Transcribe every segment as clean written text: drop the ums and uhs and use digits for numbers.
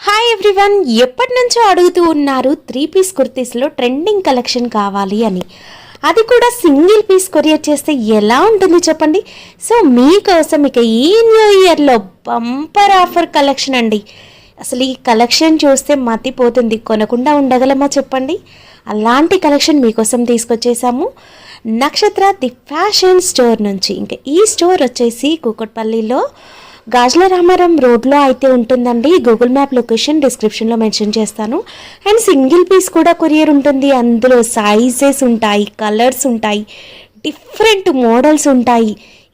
Hi everyone, ఎప్పటి నుంచో అడుగుతూ ఉన్నారు 3 పీస్ కుర్తీస్లో ట్రెండింగ్ కలెక్షన్ కావాలి అని. అది కూడా సింగిల్ పీస్ కొరియర్ చేస్తే ఎలా ఉంటుంది చెప్పండి. సో మీకోసం ఇక ఈ న్యూ ఇయర్లో బంపర్ ఆఫర్ కలెక్షన్ అండి. అసలు ఈ కలెక్షన్ చూస్తే మతిపోతుంది, కొనకుండా ఉండగలమా చెప్పండి. అలాంటి కలెక్షన్ మీకోసం తీసుకొచ్చేసాము నక్షత్ర ది ఫ్యాషన్ స్టోర్ నుంచి. ఇంకా ఈ స్టోర్ వచ్చేసి కూకట్పల్లిలో గాజుల రామారం రోడ్లో అయితే ఉంటుందండి. గూగుల్ మ్యాప్ లొకేషన్ డిస్క్రిప్షన్లో మెన్షన్ చేస్తాను. అండ్ సింగిల్ పీస్ కూడా కొరియర్ ఉంటుంది. అందులో సైజెస్ ఉంటాయి, కలర్స్ ఉంటాయి, డిఫరెంట్ మోడల్స్ ఉంటాయి.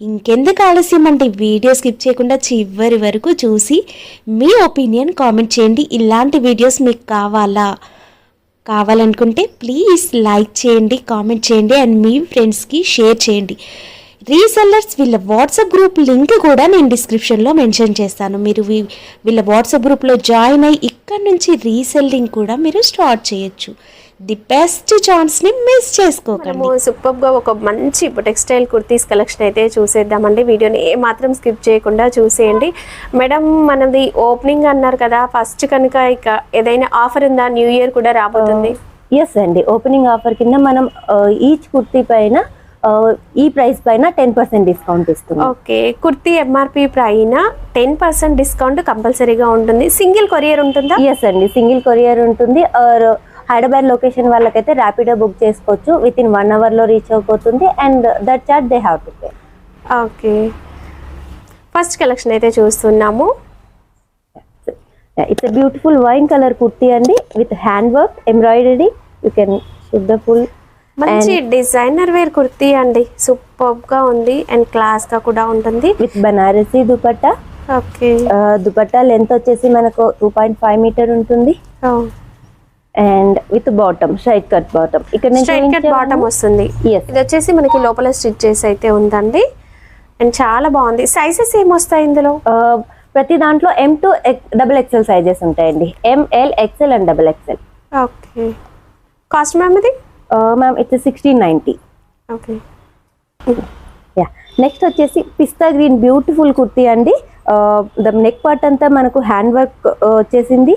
ఇంకెందుకు ఆలస్యం అంటే వీడియో స్కిప్ చేయకుండా చివరి వరకు చూసి మీ ఒపీనియన్ కామెంట్ చేయండి. ఇలాంటి వీడియోస్ మీకు కావాలనుకుంటే ప్లీజ్ లైక్ చేయండి, కామెంట్ చేయండి అండ్ మీ ఫ్రెండ్స్కి షేర్ చేయండి. రీసెల్లర్స్ వీళ్ళ వాట్సాప్ గ్రూప్ లింక్ కూడా నేను డిస్క్రిప్షన్లో మెన్షన్ చేస్తాను. మీరు వీళ్ళ వాట్సాప్ గ్రూప్లో జాయిన్ అయ్యి ఇక్కడ నుంచి రీసెల్లింగ్ కూడా మీరు స్టార్ట్ చేయొచ్చు. ది బెస్ట్ ఛాన్స్ని మిస్ చేసుకోకండి. సూపర్గా ఒక మంచి టెక్స్టైల్ కుర్తీస్ కలెక్షన్ అయితే చూసేద్దామండి. వీడియోని ఏమాత్రం స్కిప్ చేయకుండా చూసేయండి. మేడం, మనది ఓపెనింగ్ అన్నారు కదా, ఫస్ట్ కనుక ఇక ఏదైనా ఆఫర్ ఉందా? న్యూ ఇయర్ కూడా రాబోతుంది. ఎస్ అండి, ఓపెనింగ్ ఆఫర్ కింద మనం ఈచ్ కుర్తీ పైన ఈ ప్రైస్ పైన 10% డిస్కౌంట్ ఇస్తుంది. ఓకే, కుర్తీ ఎంఆర్పి పైన 10% డిస్కౌంట్ కంపల్సరీగా ఉంటుంది. సింగిల్ కొరియర్ ఉంటుందా? ఎస్ అండి, సింగిల్ కొరియర్ ఉంటుంది. హైదరాబాద్ లొకేషన్ వాళ్ళకైతే ర్యాపిడో బుక్ చేసుకోవచ్చు. విత్ ఇన్ 1 hour లో రీచ్ అయిపోతుంది. And that charge they have to pay. Okay, first collection అయితే చూస్తున్నాము. It's a beautiful wine colour kurti అండి, with hand work embroidery. You can shoot the full మంచి designer wear kurti అండి. Super గా ఉంది and class గా కూడా ఉంటుంది. With Banarasi dupatta. Okay, dupatta length వచ్చేసి మనకు 2.5 మీటర్ ఉంటుంది. And with bottom straight cut bottom. ఇక్కడ స్ట్రైట్ కట్ బాటమ్ వస్తుంది. ఇది వచ్చేసి మనకి లోపల స్టిచ్ చేసి అయితే ఉందండి. అండ్ చాలా బాగుంది. సైజెస్ ఏమొస్తాయి ఇందులో? ప్రతి దాంట్లో M to XXL సైజెస్ ఉంటాయండి. ML XL and XXL. Okay, cost ma'am ఇది? Ma'am it's 1690. Okay, yeah. Next వచ్చేసి పిస్తా గ్రీన్ బ్యూటిఫుల్ కుర్తీ అండి. ద నెక్ పార్ట్ అంతా మనకు హ్యాండ్ వర్క్ వచ్చేసింది.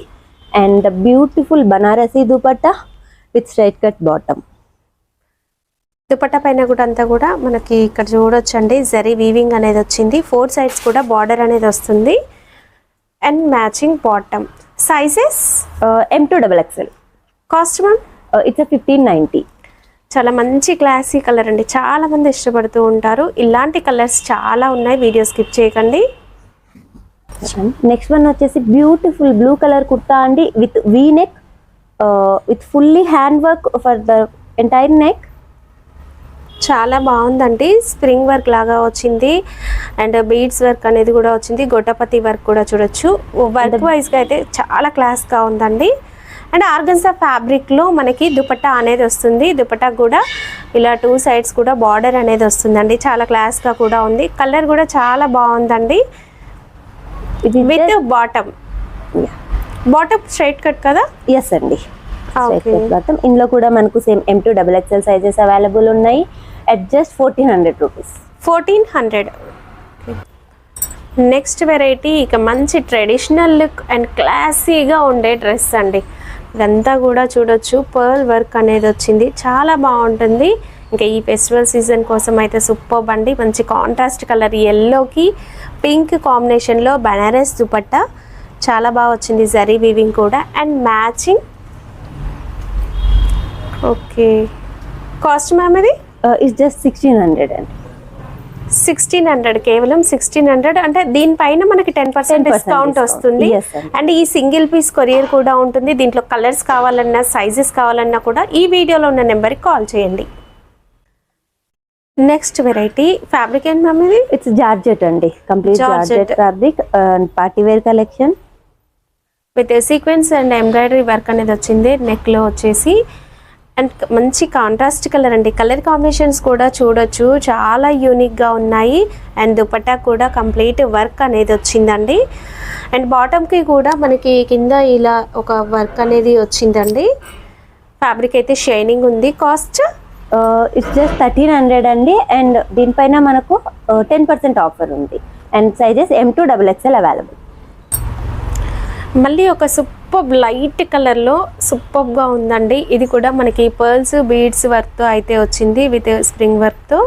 And the beautiful Banarasi dupatta with straight cut bottom. Dupatta పైన కూడా అంతా కూడా మనకి ఇక్కడ చూడొచ్చండి, జరీ వీవింగ్ అనేది వచ్చింది. 4 sides కూడా బార్డర్ అనేది వస్తుంది. And matching bottom. Sizes M to XXL. Cost ma'am? It's 1590. చాలా మంచి క్లాసీ కలర్ అండి, చాలా మంది ఇష్టపడుతూ ఉంటారు. ఇలాంటి కలర్స్ చాలా ఉన్నాయి, వీడియో స్కిప్ చేయకండి. నెక్స్ట్ వన్ వచ్చేసి బ్యూటిఫుల్ బ్లూ కలర్ కుర్తా అండి, with V neck, with fully hand work for the entire neck. చాలా బాగుందండి. స్ప్రింగ్ వర్క్ లాగా వచ్చింది అండ్ బీడ్స్ వర్క్ అనేది కూడా వచ్చింది. గొట్టపతి వర్క్ కూడా చూడొచ్చు. వర్క్ వైజ్గా అయితే చాలా క్లాస్గా ఉందండి. అండ్ ఆర్గన్సా ఫ్యాబ్రిక్లో మనకి దుపట్టా అనేది వస్తుంది. దుపట్టా కూడా ఇలా 2 sides కూడా బార్డర్ అనేది వస్తుందండి. చాలా క్లాస్గా కూడా ఉంది. కలర్ కూడా చాలా బాగుందండి. విత్ బాటమ్ స్ట్రైట్ కట్ కదా? ఎస్ అండి, స్ట్రైట్ కట్ బాటమ్. ఇందులో కూడా మనకు same M to XXL sizes available ఉన్నాయి. At just 1400 rupees. 1400. Next variety ఇక మంచి ట్రెడిషనల్ లుక్ అండ్ క్లాసీగా ఉండే డ్రెస్ అండి. ఇదంతా కూడా చూడొచ్చు, పర్ల్ వర్క్ అనేది వచ్చింది. చాలా బాగుంటుంది. ఇంకా ఈ ఫెస్టివల్ సీజన్ కోసం అయితే సూపర్ అండి. మంచి కాంట్రాస్ట్ కలర్ ఎల్లోకి పింక్ కాంబినేషన్లో బనారస్ దుపట్టా చాలా బాగా వచ్చింది. జరీ వీవింగ్ కూడా and matching. Okay, cost ma'am ఇది? ఇట్స్ జస్ట్ 1600 అండి. 1600, కేవలం 1600. అంటే దీనిపైన మనకి 10% డిస్కౌంట్ వస్తుంది. అండ్ ఈ సింగిల్ పీస్ కొరియర్ కూడా ఉంటుంది. దీంట్లో కలర్స్ కావాలన్నా సైజెస్ కావాలన్నా కూడా ఈ వీడియోలో ఉన్న నెంబర్కి కాల్ చేయండి. నెక్స్ట్ వెరైటీ ఫ్యాబ్రిక్ ఏంటి మ్యామ్ ఇది? ఇట్స్ జార్జెట్ అండి, complete georgette fabric. Party wear collection with sequence and embroidery work అనేది వచ్చింది నెక్లో వచ్చేసి. అండ్ మంచి కాంట్రాస్ట్ కలర్ అండి. కలర్ కాంబినేషన్స్ కూడా చూడొచ్చు, చాలా యూనిక్గా ఉన్నాయి. అండ్ దుపట్టా కూడా కంప్లీట్ వర్క్ అనేది వచ్చిందండి. అండ్ బాటమ్కి కూడా మనకి కింద ఇలా ఒక వర్క్ అనేది వచ్చిందండి. ఫ్యాబ్రిక్ అయితే షైనింగ్ ఉంది. కాస్ట్ ఇట్స్ జస్ట్ 1300 అండి. అండ్ దీనిపైన మనకు 10% ఆఫర్ ఉంది. And sizes M to XXL available. మళ్ళీ ఒక సూపర్ లైట్ కలర్లో సూపర్గా ఉందండి. ఇది కూడా మనకి పర్ల్స్ బీడ్స్ వర్క్తో అయితే వచ్చింది విత్ స్ప్రింగ్ వర్క్తో.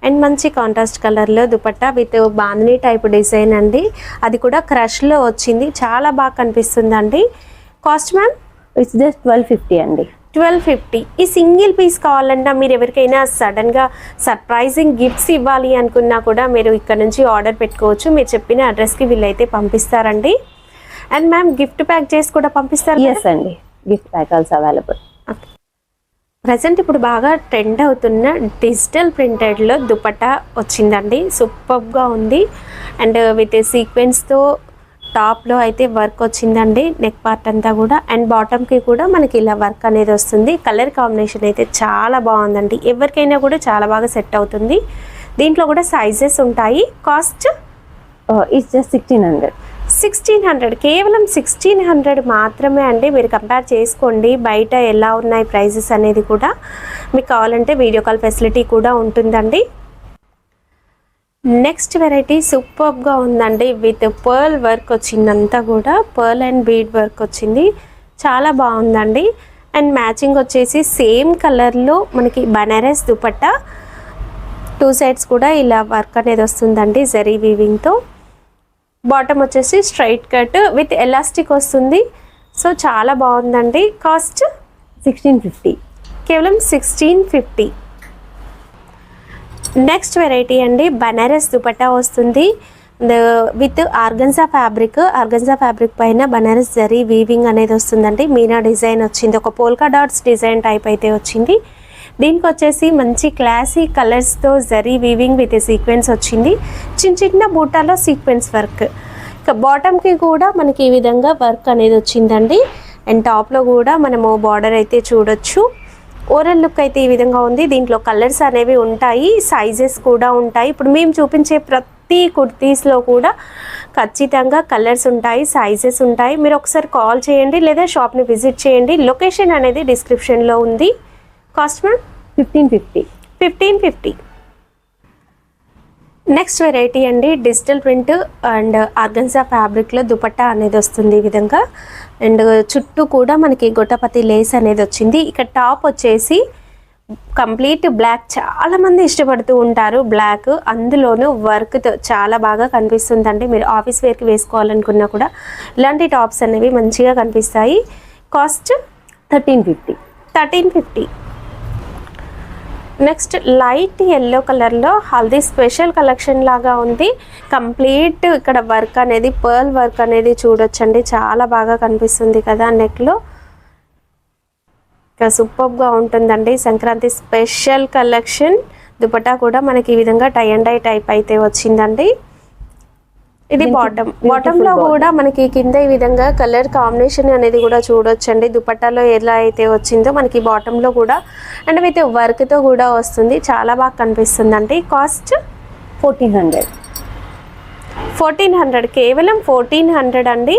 అండ్ మంచి కాంట్రాస్ట్ కలర్లో dupatta with bandhani type design అండి. అది కూడా క్రష్లో వచ్చింది, చాలా బాగా కనిపిస్తుందండి. Cost ma'am? ఇట్స్ జస్ట్ 1250 అండి. 1250. ఈ సింగిల్ పీస్ కావాలన్నా మీరు ఎవరికైనా సడన్గా సర్ప్రైజింగ్ గిఫ్ట్స్ ఇవ్వాలి అనుకున్నా కూడా మీరు ఇక్కడ నుంచి ఆర్డర్ పెట్టుకోవచ్చు. మీరు చెప్పిన అడ్రస్కి వీళ్ళైతే పంపిస్తారండి. అండ్ మ్యామ్ గిఫ్ట్ ప్యాక్ చేసి కూడా పంపిస్తారు? ఎస్ అండి, gift pack also available. Present ఇప్పుడు బాగా ట్రెండ్ అవుతున్న డిజిటల్ ప్రింటెడ్లో దుపట్టా వచ్చిందండి. సూపర్గా ఉంది. అండ్ విత్ సీక్వెన్స్తో టాప్లో అయితే వర్క్ వచ్చిందండి, నెక్ పార్ట్ అంతా కూడా. అండ్ బాటమ్కి కూడా మనకి ఇలా వర్క్ అనేది వస్తుంది. కలర్ కాంబినేషన్ అయితే చాలా బాగుందండి, ఎవరికైనా కూడా చాలా బాగా సెట్ అవుతుంది. దీంట్లో కూడా సైజెస్ ఉంటాయి. కాస్ట్? It's just 1600. 1600, కేవలం 1600 మాత్రమే అండి. మీరు కంపేర్ చేసుకోండి బయట ఎలా ఉన్నాయి ప్రైజెస్ అనేది కూడా. మీకు కావాలంటే వీడియో కాల్ ఫెసిలిటీ కూడా ఉంటుందండి. నెక్స్ట్ వెరైటీ సూపర్గా ఉందండి, విత్ పర్ల్ వర్క్ వచ్చిందంతా కూడా. పర్ల్ అండ్ బీడ్ వర్క్ వచ్చింది, చాలా బాగుందండి. అండ్ మ్యాచింగ్ వచ్చేసి సేమ్ కలర్లో మనకి బనారస్ దుపట్టా. 2 సైడ్స్ కూడా ఇలా వర్క్ అనేది వస్తుందండి జరీ వీవింగ్తో. బాటమ్ వచ్చేసి స్ట్రైట్ కట్ విత్ ఎలాస్టిక్ వస్తుంది. సో చాలా బాగుందండి. కాస్ట్? 1650. కేవలం 1650. నెక్స్ట్ వెరైటీ అండి, బనారస్ దుపట్టా వస్తుంది with organza fabric. Organza fabric పైన బనారస్ జరీ వీవింగ్ అనేది వస్తుందండి. మీనా డిజైన్ వచ్చింది, ఒక పోల్కా డాట్స్ డిజైన్ టైప్ అయితే వచ్చింది. దీనికి వచ్చేసి మంచి క్లాసీ కలర్స్తో జరీ వీవింగ్ విత్ సీక్వెన్స్ వచ్చింది. చిన్న చిన్న బూటాలో సీక్వెన్స్ వర్క్. ఇక బాటమ్కి కూడా మనకి ఈ విధంగా వర్క్ అనేది వచ్చిందండి. అండ్ టాప్లో కూడా మనము బార్డర్ అయితే చూడొచ్చు. ఓవరాల్ లుక్ అయితే ఈ విధంగా ఉంది. దీంట్లో కలర్స్ అనేవి ఉంటాయి, సైజెస్ కూడా ఉంటాయి. ఇప్పుడు మేము చూపించే ప్రతి కుర్తీస్లో కూడా ఖచ్చితంగా కలర్స్ ఉంటాయి, సైజెస్ ఉంటాయి. మీరు ఒకసారి కాల్ చేయండి లేదా షాప్ని విజిట్ చేయండి. లొకేషన్ అనేది డిస్క్రిప్షన్లో ఉంది. Cost ma'am? 1550. 1550. నెక్స్ట్ వెరైటీ అండి, డిజిటల్ ప్రింట్ అండ్ ఆర్గన్జా ఫ్యాబ్రిక్లో దుపట్టా అనేది వస్తుంది ఈ విధంగా. అండ్ చుట్టూ కూడా మనకి గొట్టపతి లేస్ అనేది వచ్చింది. ఇక టాప్ వచ్చేసి కంప్లీట్ బ్లాక్, చాలామంది ఇష్టపడుతూ ఉంటారు బ్లాక్, అందులోనూ వర్క్తో చాలా బాగా కనిపిస్తుందండి. మీరు ఆఫీస్ వేర్కి వేసుకోవాలనుకున్నా కూడా ఇలాంటి టాప్స్ అనేవి మంచిగా కనిపిస్తాయి. కాస్ట్? 1350. 1350. నెక్స్ట్ లైట్ ఎల్లో కలర్లో హల్దీ స్పెషల్ కలెక్షన్ లాగా ఉంది. కంప్లీట్ ఇక్కడ వర్క్ అనేది పర్ల్ వర్క్ అనేది చూడొచ్చండి, చాలా బాగా కనిపిస్తుంది కదా నెక్లో. ఇంకా సూపర్గా ఉంటుందండి. Sankranti special collection. దుపట్టా కూడా మనకి ఈ విధంగా టై అండ్ డై టైప్ అయితే వచ్చిందండి. ఇది బాటంలో కూడా మనకి కింద ఈ విధంగా కలర్ కాంబినేషన్ అనేది కూడా చూడొచ్చండి. దుపట్టాలో ఎలా అయితే వచ్చిందో మనకి బాటంలో కూడా అండ్ విత్ వర్క్తో కూడా వస్తుంది, చాలా బాగా కనిపిస్తుందండి. కాస్ట్? 1400. 1400, కేవలం 1400 అండి.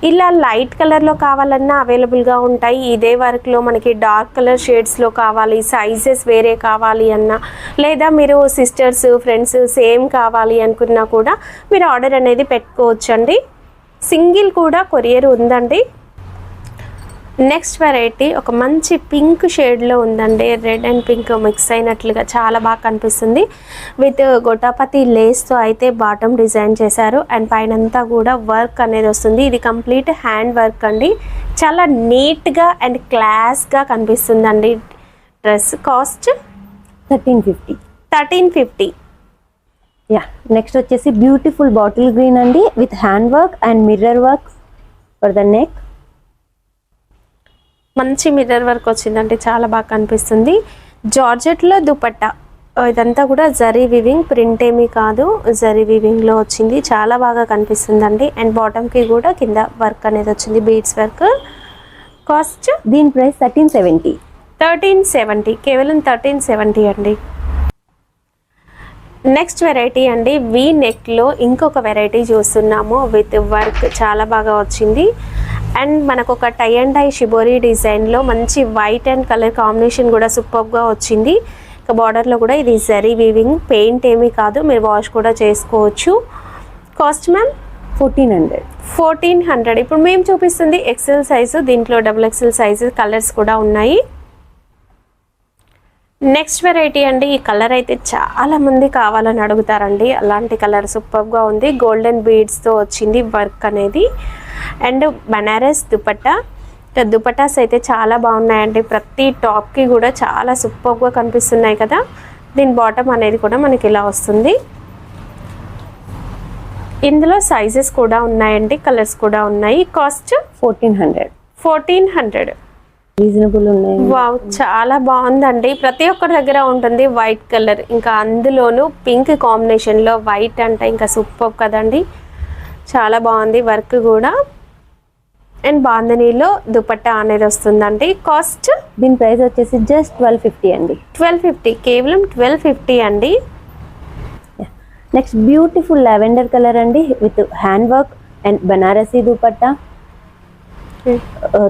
ఇలా లైట్ కలర్లో కావాలన్నా అవైలబుల్గా ఉంటాయి. ఇదే వర్క్లో మనకి డార్క్ కలర్ షేడ్స్లో కావాలి, సైజెస్ వేరే కావాలి అన్నా, లేదా మీరు సిస్టర్స్ ఫ్రెండ్స్ సేమ్ కావాలి అనుకున్నా కూడా మీరు ఆర్డర్ అనేది పెట్టుకోవచ్చండి. సింగిల్ కూడా కొరియర్ ఉందండి. నెక్స్ట్ వెరైటీ ఒక మంచి పింక్ షేడ్లో ఉందండి, రెడ్ అండ్ పింక్ మిక్స్ అయినట్లుగా చాలా బాగా కనిపిస్తుంది. విత్ గొటాపతి లేస్తో అయితే బాటమ్ డిజైన్ చేశారు. అండ్ పైనంతా కూడా వర్క్ అనేది వస్తుంది. ఇది కంప్లీట్ హ్యాండ్ వర్క్ అండి, చాలా నీట్గా అండ్ క్లాస్గా కనిపిస్తుందండి డ్రెస్. కాస్ట్? 1350. 1350. యా, నెక్స్ట్ వచ్చేసి బ్యూటిఫుల్ బాటిల్ గ్రీన్ అండి, with hand work and mirror work for the neck. మంచి మిర్రర్ వర్క్ వచ్చిందంటే చాలా బాగా కనిపిస్తుంది. జార్జెట్లో దుపట్టా, ఇదంతా కూడా జరీ వివింగ్, ప్రింట్ ఏమీ కాదు, జరీ వివింగ్లో వచ్చింది, చాలా బాగా కనిపిస్తుందండి. అండ్ బాటమ్కి కూడా కింద వర్క్ అనేది వచ్చింది, బీడ్స్ వర్క్. కాస్ట్? దీని ప్రైస్ 1370. 1370, కేవలం 1370 అండి. నెక్స్ట్ వెరైటీ అండి, వీ నెక్లో ఇంకొక వెరైటీ చూస్తున్నాము విత్ వర్క్, చాలా బాగా వచ్చింది. అండ్ మనకు ఒక టై అండ్ డై షిబోరీ డిజైన్లో మంచి వైట్ అండ్ కలర్ కాంబినేషన్ కూడా సూపర్గా వచ్చింది. ఇక బార్డర్లో కూడా ఇది జరీ వీవింగ్, పెయింట్ ఏమీ కాదు, మీరు వాష్ కూడా చేసుకోవచ్చు. Cost ma'am? 1400. 1400. ఇప్పుడు మేము చూపిస్తుంది ఎక్సెల్ సైజు, దీంట్లో XXL సైజు కలర్స్ కూడా ఉన్నాయి. నెక్స్ట్ వెరైటీ అండి, ఈ కలర్ అయితే చాలా మంది కావాలని అడుగుతారండి. అలాంటి కలర్ సూపర్గా ఉంది. గోల్డెన్ బీడ్స్తో వచ్చింది వర్క్ అనేది. అండ్ బనారస్ దుపట్టా. దుపట్టాస్ అయితే చాలా బాగున్నాయండి. ప్రతి టాప్కి కూడా చాలా సూపర్గా కనిపిస్తున్నాయి కదా. దీని బాటమ్ అనేది కూడా మనకి ఇలా వస్తుంది. ఇందులో సైజెస్ కూడా ఉన్నాయండి, కలర్స్ కూడా ఉన్నాయి. కాస్ట్ 1400. రీజనబుల్ ఉన్నాయి. వావ్, చాలా బాగుందండి. ప్రతి ఒక్కరి దగ్గర ఉంటుంది వైట్ కలర్, ఇంకా అందులోనూ పింక్ కాంబినేషన్లో వైట్ అంటే ఇంకా సూపర్ కదండి. చాలా బాగుంది వర్క్ కూడా. అండ్ బాందనీలో దుపట్టా అనేది వస్తుందండి. కాస్ట్ దీని ప్రైస్ వచ్చేసి జస్ట్ 1250 అండి. 1250, కేవలం 1250 అండి. నెక్స్ట్ బ్యూటిఫుల్ లావెండర్ కలర్ అండి with hand work and Banarasi dupatta.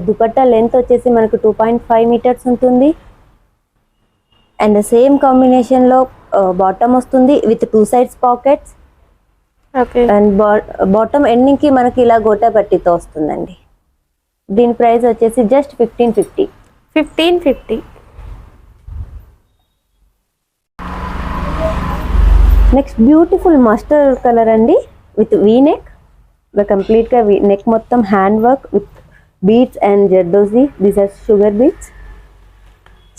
Dupatta length వచ్చేసి మనకు 2.5 మీటర్స్ ఉంటుంది. అండ్ సేమ్ కాంబినేషన్లో బాటమ్ వస్తుంది with 2 sides pockets. Okay. And bottom ఎండింగ్కి మనకి ఇలా గోటా పట్టితో వస్తుందండి. దీని ప్రైస్ వచ్చేసి just 1550. 1550. Next beautiful mustard colour అండి విత్ వీ నెక్. కంప్లీట్గా నెక్ మొత్తం hand work with beads and zardozi. These are sugar beads.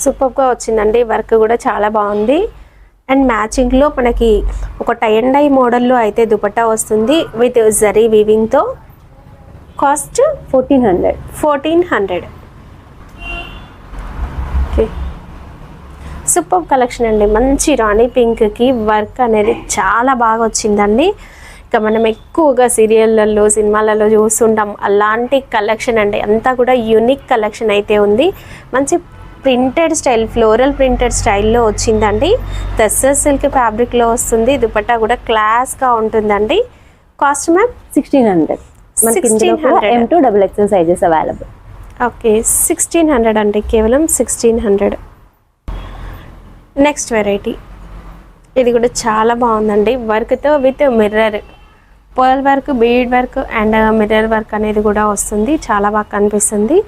సూపర్గా వచ్చిందండి. వర్క్ కూడా చాలా బాగుంది. అండ్ మ్యాచింగ్లో మనకి ఒక టై అండ్ డై మోడల్లో అయితే దుపట్టా వస్తుంది విత్ జరీ వీవింగ్తో. కాస్ట్ 1400. 1400. ఓకే. సూపర్ కలెక్షన్ అండి. మంచి రాణి పింక్కి వర్క్ అనేది చాలా బాగా వచ్చిందండి. ఇక మనం ఎక్కువగా సీరియళ్ళల్లో సినిమాలలో చూస్తుంటాం అలాంటి కలెక్షన్ అండి. అంతా కూడా యూనిక్ కలెక్షన్ అయితే ఉంది. మంచి ప్రింటెడ్ స్టైల్, ఫ్లోరల్ ప్రింటెడ్ స్టైల్లో వచ్చిందండి. టస్సర్ సిల్క్ ఫ్యాబ్రిక్లో వస్తుంది. దుపట్టా కూడా క్లాస్గా ఉంటుందండి. Cost ma'am 1600. మనకి ఇందులో కూడా M to XXL sizes available. Okay. 1600 అండి, కేవలం 1600. నెక్స్ట్ వెరైటీ, ఇది కూడా చాలా బాగుందండి. వర్క్తో with mirror, pearl work, bead work and mirror work అనేది కూడా వస్తుంది. చాలా బాగా కనిపిస్తుంది.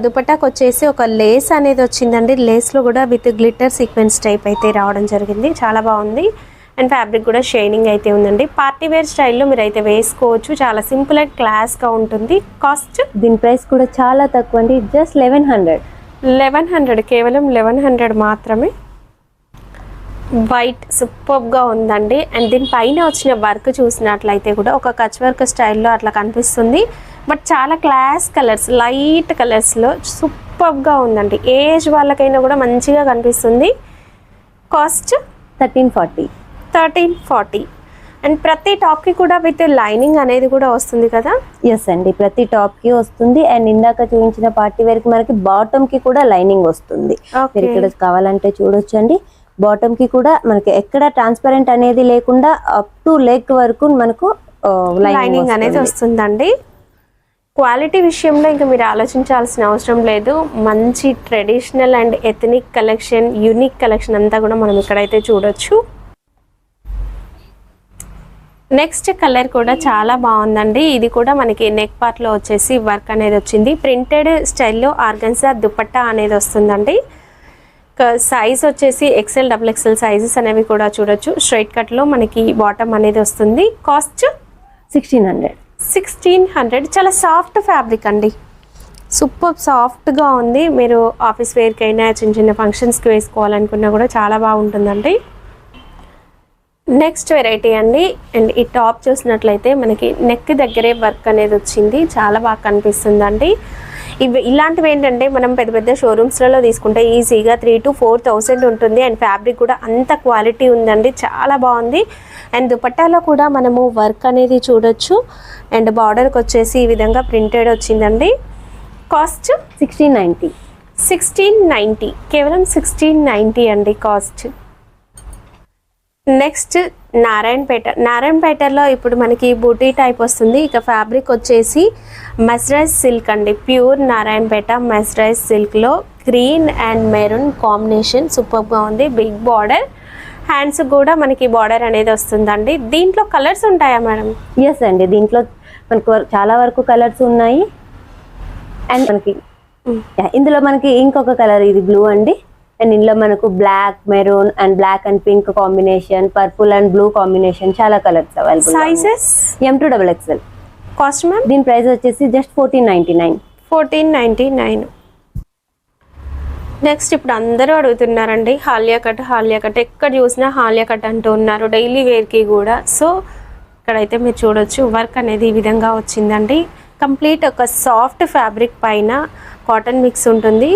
దుపట్టాకు వచ్చేసి ఒక లేస్ అనేది వచ్చిందండి. లేస్లో కూడా విత్ గ్లిటర్ సీక్వెన్స్ టైప్ అయితే రావడం జరిగింది. చాలా బాగుంది. అండ్ ఫ్యాబ్రిక్ కూడా షైనింగ్ అయితే ఉందండి. పార్టీ వేర్ స్టైల్లో మీరు అయితే వేసుకోవచ్చు. చాలా సింపుల్ అండ్ క్లాస్గా ఉంటుంది. కాస్ట్ దీని ప్రైస్ కూడా చాలా తక్కువ అండి, జస్ట్ 1100. 1100, కేవలం 1100 మాత్రమే. వైట్ సూపర్గా ఉందండి. అండ్ దీనిపైన వచ్చిన వర్క్ చూసినట్లయితే కూడా ఒక కచ్ వర్క్ స్టైల్లో అట్లా కనిపిస్తుంది. బట్ చాలా క్లాస్ కలర్స్, లైట్ కలర్స్లో సూపర్గా ఉందండి. ఏజ్ వాళ్ళకైనా కూడా మంచిగా కనిపిస్తుంది. కాస్ట్ 1340. 1340. అండ్ ప్రతి టాప్కి కూడా విత్ లైనింగ్ అనేది కూడా వస్తుంది కదా. ఎస్ అండి, ప్రతి టాప్కి వస్తుంది. అండ్ ఇందాక చూపించిన పార్టీ వేర్కి మనకి బాటమ్కి కూడా లైనింగ్ వస్తుంది. మీరు ఇక్కడ కావాలంటే చూడొచ్చు అండి. బాటమ్కి కూడా మనకి ఎక్కడ ట్రాన్స్పరెంట్ అనేది లేకుండా అప్ టు లెగ్ వరకు మనకు లైనింగ్ అనేది వస్తుందండి. క్వాలిటీ విషయంలో ఇంకా మీరు ఆలోచించాల్సిన అవసరం లేదు. మంచి traditional and ethnic collection, unique collection అంతా కూడా మనం ఇక్కడైతే చూడొచ్చు. నెక్స్ట్ కలర్ కూడా చాలా బాగుందండి. ఇది కూడా మనకి నెక్ పార్ట్లో వచ్చేసి వర్క్ అనేది వచ్చింది. ప్రింటెడ్ స్టైల్లో ఆర్గన్జా దుపట్టా అనేది వస్తుందండి. సైజ్ వచ్చేసి XL, XXL సైజెస్ అనేవి కూడా చూడొచ్చు. స్ట్రైట్ కట్లో మనకి బాటమ్ అనేది వస్తుంది. కాస్ట్ 1600. 1600. చాలా సాఫ్ట్ ఫ్యాబ్రిక్ అండి, సూపర్ సాఫ్ట్గా ఉంది. మీరు ఆఫీస్ వేర్కైనా చిన్న చిన్న ఫంక్షన్స్కి వేసుకోవాలనుకున్నా కూడా చాలా బాగుంటుందండి. నెక్స్ట్ వెరైటీ అండి. అండ్ ఈ టాప్ చూసినట్లయితే మనకి నెక్ దగ్గరే వర్క్ అనేది వచ్చింది. చాలా బాగా కనిపిస్తుందండి. ఇలాంటివి ఏంటంటే మనం పెద్ద పెద్ద షోరూమ్స్లలో తీసుకుంటే ఈజీగా 3,000 to 4,000 ఉంటుంది. అండ్ ఫ్యాబ్రిక్ కూడా అంత క్వాలిటీ ఉందండి, చాలా బాగుంది. అండ్ దుపట్టాలో కూడా మనము వర్క్ అనేది చూడొచ్చు. అండ్ బార్డర్కి వచ్చేసి ఈ విధంగా ప్రింటెడ్ వచ్చిందండి. కాస్ట్ 1690. 1690, కేవలం 1690 అండి కాస్ట్. నెక్స్ట్ నారాయణపేటలో ఇప్పుడు మనకి బూటీ టైప్ వస్తుంది. ఇక ఫ్యాబ్రిక్ వచ్చేసి మెస్రైజ్ సిల్క్ అండి, ప్యూర్ నారాయణపేట మెస్రైజ్ సిల్క్లో గ్రీన్ అండ్ మెరూన్ కాంబినేషన్ సూపర్గా ఉంది. బిగ్ బార్డర్ హ్యాండ్స్ కూడా మనకి బార్డర్ అనేది వస్తుందండి. దీంట్లో కలర్స్ ఉంటాయా మేడం? ఎస్ అండి, దీంట్లో మనకు చాలా వరకు కలర్స్ ఉన్నాయి. అండ్ మనకి ఇందులో మనకి ఇంకొక కలర్ ఇది బ్లూ అండి. అండ్ ఇందులో మనకు black, maroon and black and pink combination, purple and blue combination, చాలా colours available. Sizes M to XXL. Cost ma'am? దీని ప్రైస్ వచ్చేసి జస్ట్ 1499. 1499. నెక్స్ట్ ఇప్పుడు అందరూ అడుగుతున్నారండి హాలియా కట్ ఎక్కడ చూసినా హాలియా కట్ అంటూ ఉన్నారు డైలీ వేర్కి కూడా. సో ఇక్కడైతే మీరు చూడొచ్చు వర్క్ అనేది ఈ విధంగా వచ్చిందండి. కంప్లీట్ ఒక సాఫ్ట్ ఫ్యాబ్రిక్ పైన కాటన్ మిక్స్ ఉంటుంది.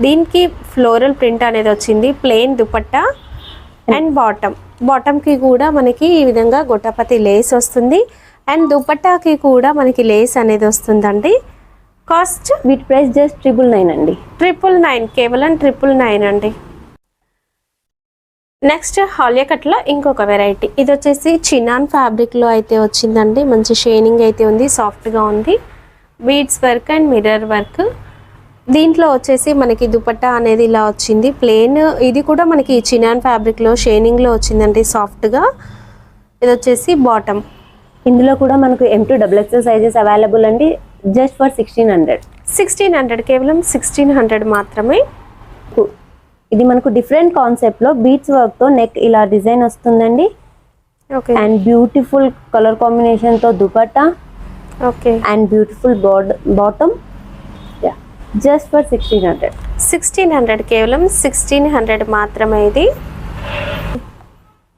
దీనికి ఫ్లోరల్ ప్రింట్ అనేది వచ్చింది, ప్లెయిన్ దుపట్టా అండ్ బాటమ్కి కూడా మనకి ఈ విధంగా గొట్టపతి లేస్ వస్తుంది. అండ్ దుపట్టాకి కూడా మనకి లేస్ అనేది వస్తుందండి. కాస్ట్ వీటి ప్రైస్ జస్ట్ 999 అండి. 999, కేవలం 999 అండి. నెక్స్ట్ హాలియా కట్లో ఇంకొక వెరైటీ, ఇది వచ్చేసి చినాన్ ఫ్యాబ్రిక్లో అయితే వచ్చిందండి. మంచి షైనింగ్ అయితే ఉంది, సాఫ్ట్గా ఉంది, beads work and mirror work. దీంట్లో వచ్చేసి మనకి దుపట్టా అనేది ఇలా వచ్చింది ప్లెయిన్. ఇది కూడా మనకి చినాన్ ఫ్యాబ్రిక్లో షైనింగ్లో వచ్చిందండి సాఫ్ట్గా. ఇది వచ్చేసి బాటమ్. ఇందులో కూడా మనకు M to XXL sizes available అండి. Just for 1600. కేవలం 1600 మాత్రమే. ఇది మనకు డిఫరెంట్ కాన్సెప్ట్ లో బీట్స్ వర్క్ తో నెక్ ఇలా డిజైన్ వస్తుందండి. Okay. And beautiful colour combination తో dupatta. Okay. And beautiful bottom. Just for 1600. కేవలం 1600 మాత్రమే ఇది.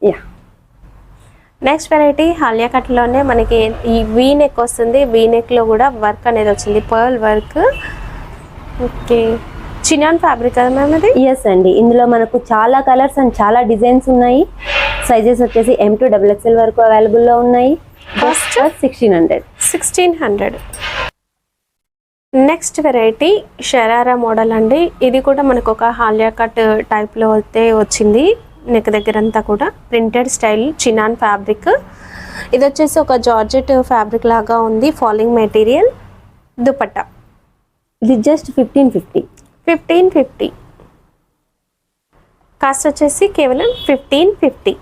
యా. నెక్స్ట్ వెరైటీ హాలియా కట్లోనే మనకి ఈ వీ నెక్ వస్తుంది. వీ నెక్లో కూడా వర్క్ అనేది వచ్చింది, pearl work. Okay. Chinon fabric కదా మ్యామ్ అది? ఎస్ అండి, ఇందులో మనకు చాలా కలర్స్ అండ్ చాలా డిజైన్స్ ఉన్నాయి. సైజెస్ వచ్చేసి M to XXL వరకు అవైలబుల్లో ఉన్నాయి. Cost 1600. Next variety sharara model అండి. ఇది కూడా మనకు ఒక హాలియా కట్ టైప్లో అయితే వచ్చింది. నెక్ దగ్గర అంతా కూడా ప్రింటెడ్ స్టైల్ చినాన్ ఫ్యాబ్రిక్. ఇది వచ్చేసి ఒక జార్జెట్ ఫ్యాబ్రిక్ లాగా ఉంది, ఫాలింగ్ మెటీరియల్. దుపట్టా ఇది జస్ట్ 1550. కాస్ట్ వచ్చేసి కేవలం 1550.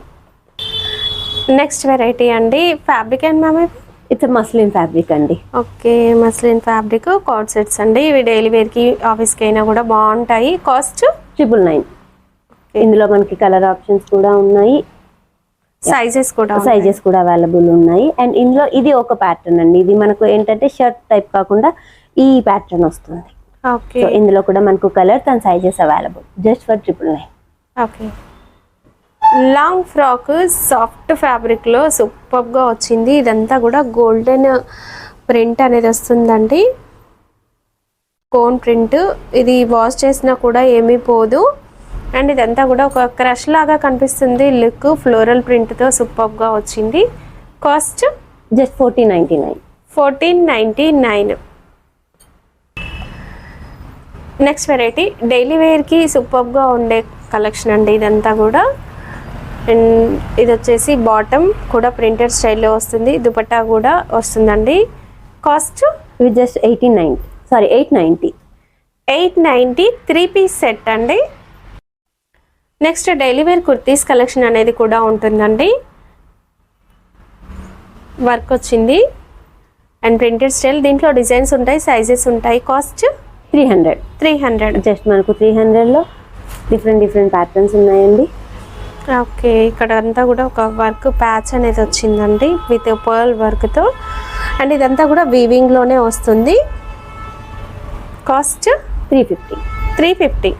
నెక్స్ట్ వెరైటీ అండి fabric and ma'am it's muslin fabric అండి. Okay, muslin fabric cord sets అండి. ఇవి డైలీ వేర్కి ఆఫీస్కి అయినా కూడా బాగుంటాయి. కాస్ట్ 999. ఇందులో మనకి కలర్ ఆప్షన్స్ కూడా ఉన్నాయి, సైజెస్ కూడా అవైలబుల్ ఉన్నాయి. అండ్ ఇందులో ఇది ఒక ప్యాటర్న్ అండి. ఇది మనకు ఏంటంటే షర్ట్ టైప్ కాకుండా ఈ ప్యాటర్న్ వస్తుంది. ఓకే. ఇందులో కూడా మనకు colours and sizes available. Just for 999. Okay. Long frock soft ఫ్యాబ్రిక్లో సూపర్గా వచ్చింది. ఇదంతా కూడా గోల్డెన్ ప్రింట్ అనేది వస్తుందండి, కోన్ ప్రింట్. ఇది వాష్ చేసినా కూడా ఏమీ పోదు. అండ్ ఇదంతా కూడా ఒక క్రష్ లాగా కనిపిస్తుంది. లుక్ ఫ్లోరల్ ప్రింట్తో సూపర్గా వచ్చింది. Cost just 1499. Next variety daily వేర్కి సూపర్గా ఉండే కలెక్షన్ అండి ఇదంతా కూడా. అండ్ ఇది వచ్చేసి బాటమ్ కూడా ప్రింటెడ్ స్టైల్లో వస్తుంది, దుపట్టా కూడా వస్తుందండి. కాస్ట్ ఇవి జస్ట్ 890. 3 పీస్ సెట్ అండి. Next daily wear kurtis collection అనేది కూడా ఉంటుందండి. వర్క్ వచ్చింది అండ్ ప్రింటెడ్ స్టైల్. దీంట్లో డిజైన్స్ ఉంటాయి, సైజెస్ ఉంటాయి. కాస్ట్ 300. జస్ట్ మనకు 300లో డిఫరెంట్ ప్యాటర్న్స్ ఉన్నాయండి. ఓకే. ఇక్కడ అంతా కూడా ఒక వర్క్ ప్యాచ్ అనేది వచ్చిందండి విత్ పర్ల్ వర్క్తో. అండ్ ఇదంతా కూడా వీవింగ్లోనే వస్తుంది. కాస్ట్ 350.